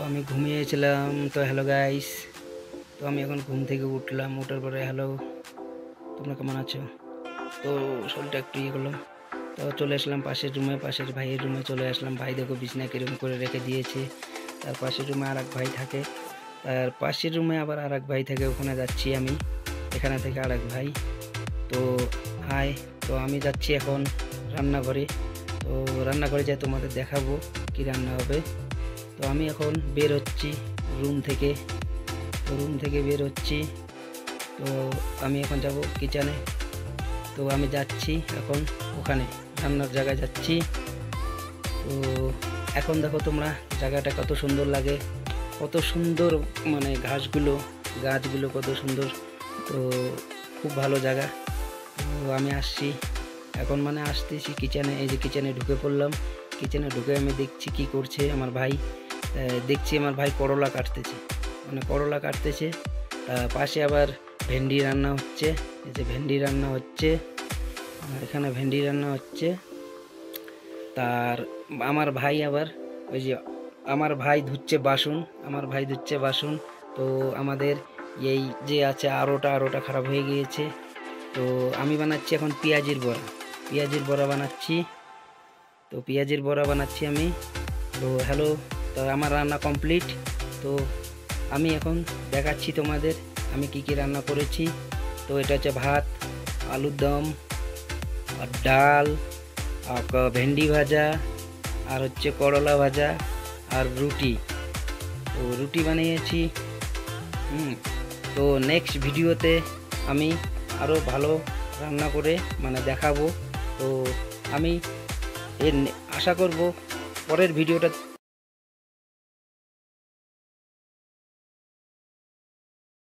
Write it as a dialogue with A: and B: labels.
A: আমি ঘুমিয়েছিলাম। তো হ্যালো গাইস, তো আমি এখন ঘুম থেকে উঠলাম। ওঠার পরে হ্যালো, তোমরা কেমন আছো? তো শরীরটা একটু ইয়ে করলাম, তো চলে আসলাম পাশের রুমে, পাশের ভাইয়ের রুমে চলে আসলাম। ভাই দেখো বিছনা কিরকম করে রেখে দিয়েছে। তার পাশের রুমে আর এক ভাই থাকে, তার পাশের রুমে আবার আর এক ভাই থাকে, ওখানে যাচ্ছি আমি। এখানে থেকে আর এক ভাই। তো হাই, তো আমি যাচ্ছি এখন রান্নাঘরে। তো রান্নাঘরে যাই তোমাদের দেখাবো কি রান্না হবে। তো আমি এখন বের হচ্ছি রুম থেকে। তো রুম থেকে বের হচ্ছি, তো আমি এখন যাব কিচেনে। তো আমি যাচ্ছি এখন ওখানে রান্নার জায়গায় যাচ্ছি। তো এখন দেখো তোমরা, জায়গাটা কত সুন্দর লাগে, কত সুন্দর, মানে গাছগুলো কত সুন্দর। তো খুব ভালো জায়গা। তো আমি আসছি এখন, মানে আসতেছি কিচেনে। এই যে কিচেনে ঢুকে পড়লাম। কিচেনে ঢুকে আমি দেখছি কি করছে আমার ভাই। দেখছি আমার ভাই করলা কাটতেছে, মানে করলা কাটতেছে। পাশে আবার ভেন্ডি রান্না হচ্ছে। এই যে ভেন্ডি রান্না হচ্ছে, এখানে ভেন্ডি রান্না হচ্ছে। তার আমার ভাই আবার, ওই যে আমার ভাই ধুচ্ছে বাসন, আমার ভাই ধুচ্ছে বাসন। তো আমাদের এই যে আছে আরোটা খারাপ হয়ে গিয়েছে। তো আমি বানাচ্ছি এখন পেঁয়াজের বড়া বানাচ্ছি। তো পেঁয়াজের বড়া বানাচ্ছি আমি। তো হ্যালো, তো আমার রান্না কমপ্লিট। তো আমি এখন দেখাচ্ছি তোমাদের আমি কি কি রান্না করেছি। তো এটা হচ্ছে ভাত, আলুর দম, আর ডাল, আর ভেন্ডি ভাজা, আর হচ্ছে করলা ভাজা, আর রুটি। তো রুটি বানিয়েছি। তো নেক্সট ভিডিওতে আমি আরও ভালো রান্না করে মানে দেখাবো। তো আমি আশা করব পরের ভিডিওটা